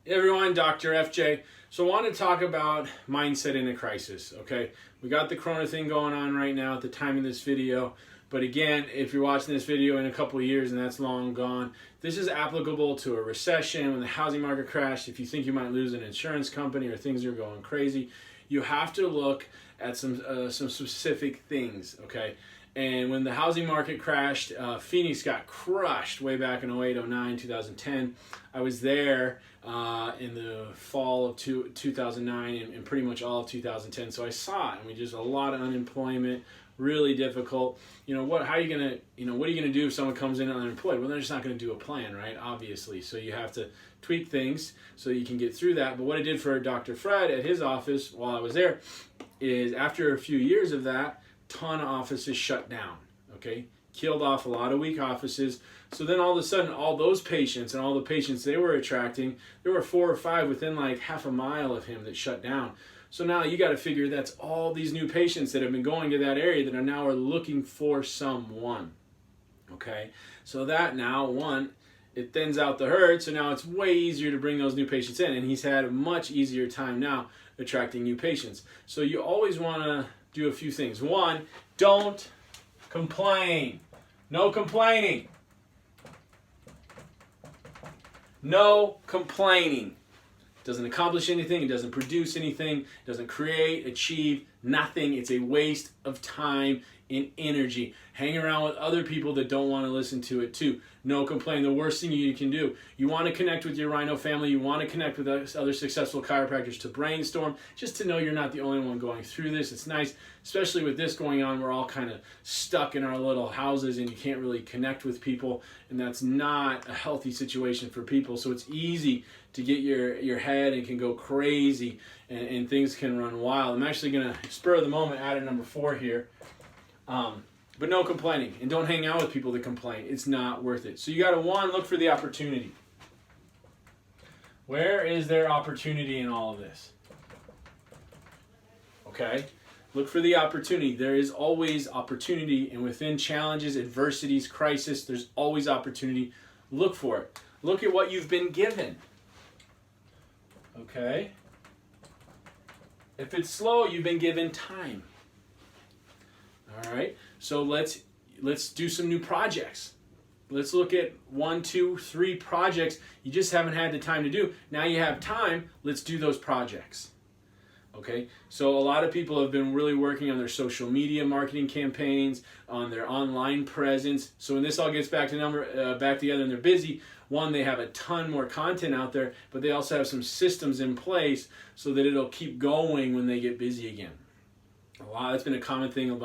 Hey everyone, Dr. FJ. So I want to talk about mindset in a crisis, okay? We got the Corona thing going on right now at the time of this video. But again, if you're watching this video in a couple of years and that's long gone, this is applicable to a recession, when the housing market crashed. If you think you might lose an insurance company or things are going crazy, you have to look at some specific things, okay? And when the housing market crashed, Phoenix got crushed way back in 08, 09, 2010. I was there in the fall of 2009 and pretty much all of 2010. So I saw it, and we just a lot of unemployment, really difficult. You know, what are you gonna do if someone comes in unemployed? Well, they're just not gonna do a plan, right? Obviously. So you have to tweak things so you can get through that. But what I did for Dr. Fred at his office while I was there is, after a few years of that, ton of offices shut down, okay? Killed off a lot of weak offices. So then all of a sudden, all those patients and all the patients they were attracting, there were 4 or 5 within like half a mile of him that shut down. So now you got to figure that's all these new patients that have been going to that area that are now looking for someone, okay? So that now, one, it thins out the herd, so now it's way easier to bring those new patients in, and he's had a much easier time now attracting new patients. So you always want to do a few things. One, don't complain. No complaining. No complaining. Doesn't accomplish anything. It doesn't produce anything. It doesn't create, achieve nothing. It's a waste of time and energy. Hang around with other people that don't want to listen to it too. No complaining. The worst thing you can do. You want to connect with your Rhino family. You want to connect with other successful chiropractors to brainstorm, just to know you're not the only one going through this. It's nice, especially with this going on. We're all kind of stuck in our little houses and you can't really connect with people, and that's not a healthy situation for people. So it's easy to get your head and can go crazy, and things can run wild. I'm actually going to, spur of the moment, add a number 4 here. But no complaining, and don't hang out with people that complain. It's not worth it. So you got to, one, look for the opportunity. Where is there opportunity in all of this? Okay? Look for the opportunity. There is always opportunity, and within challenges, adversities, crisis, there's always opportunity. Look for it. Look at what you've been given. Okay? If it's slow, you've been given time. All right, so let's do some new projects. Let's look at 1, 2, 3 projects you just haven't had the time to do. Now you have time, let's do those projects. Okay, so a lot of people have been really working on their social media marketing campaigns, on their online presence. So when this all gets back together and they're busy, one, they have a ton more content out there, but they also have some systems in place so that it'll keep going when they get busy again. That's been a common thing,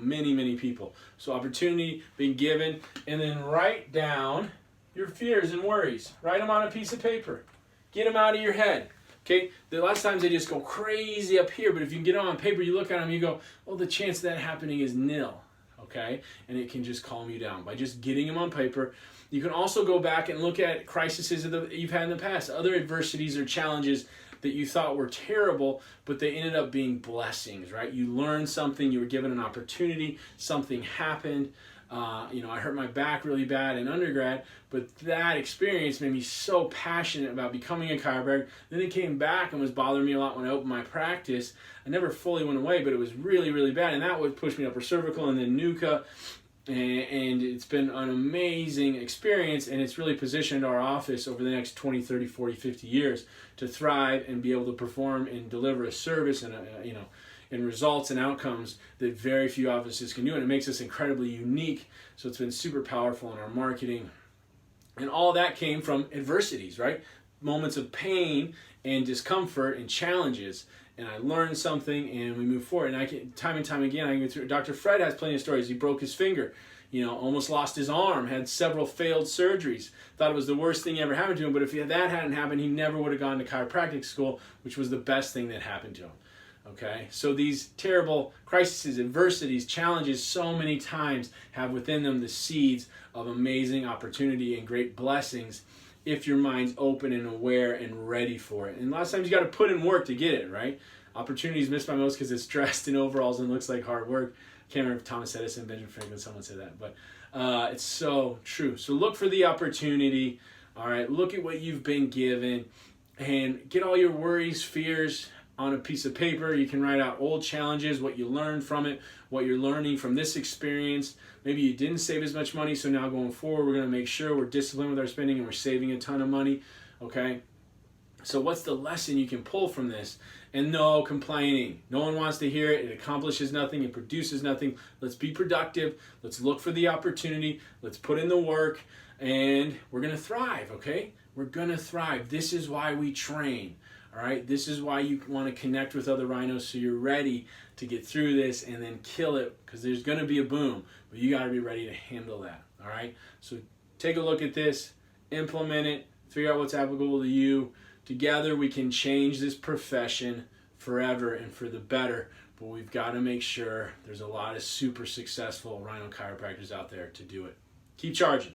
many people. So opportunity being given, and then write down your fears and worries. Write them on a piece of paper. Get them out of your head. Okay, the last times they just go crazy up here, but if you can get them on paper, you look at them, you go, well, the chance of that happening is nil. Okay, and it can just calm you down by just getting them on paper. You can also go back and look at crises that you've had in the past, other adversities or challenges that you thought were terrible, but they ended up being blessings, right? You learned something, you were given an opportunity, something happened. I hurt my back really bad in undergrad, but that experience made me so passionate about becoming a chiropractor. Then it came back and was bothering me a lot when I opened my practice. I never fully went away, but it was really, really bad, and that would push me upper cervical and then NUCA. And it's been an amazing experience, and it's really positioned our office over the next 20, 30, 40, 50 years to thrive and be able to perform and deliver a service and and results and outcomes that very few offices can do, and it makes us incredibly unique. So it's been super powerful in our marketing, and all that came from adversities, right? Moments of pain and discomfort and challenges. And I learned something, and we move forward. And time and time again, I go through. Dr. Fred has plenty of stories. He broke his finger, almost lost his arm, had several failed surgeries. Thought it was the worst thing ever happened to him. But if that hadn't happened, he never would have gone to chiropractic school, which was the best thing that happened to him. Okay, so these terrible crises, adversities, challenges, so many times have within them the seeds of amazing opportunity and great blessings, if your mind's open and aware and ready for it. And a lot of times you got to put in work to get it, right? Opportunities missed by most because it's dressed in overalls and looks like hard work. Can't remember if Thomas Edison, Benjamin Franklin, someone said that, but it's so true. So look for the opportunity. All right, look at what you've been given and get all your worries, fears on a piece of paper. You can write out old challenges, what you learned from it, what you're learning from this experience. Maybe you didn't save as much money, so now going forward, we're going to make sure we're disciplined with our spending and we're saving a ton of money, okay? So what's the lesson you can pull from this? And no complaining. No one wants to hear it. It accomplishes nothing. It produces nothing. Let's be productive. Let's look for the opportunity. Let's put in the work, and we're going to thrive, okay? We're going to thrive. This is why we train, all right? This is why you want to connect with other rhinos so you're ready to get through this and then kill it, because there's going to be a boom, but you got to be ready to handle that, all right? So take a look at this, implement it, figure out what's applicable to you. Together we can change this profession forever and for the better, but we've got to make sure there's a lot of super successful rhino chiropractors out there to do it. Keep charging.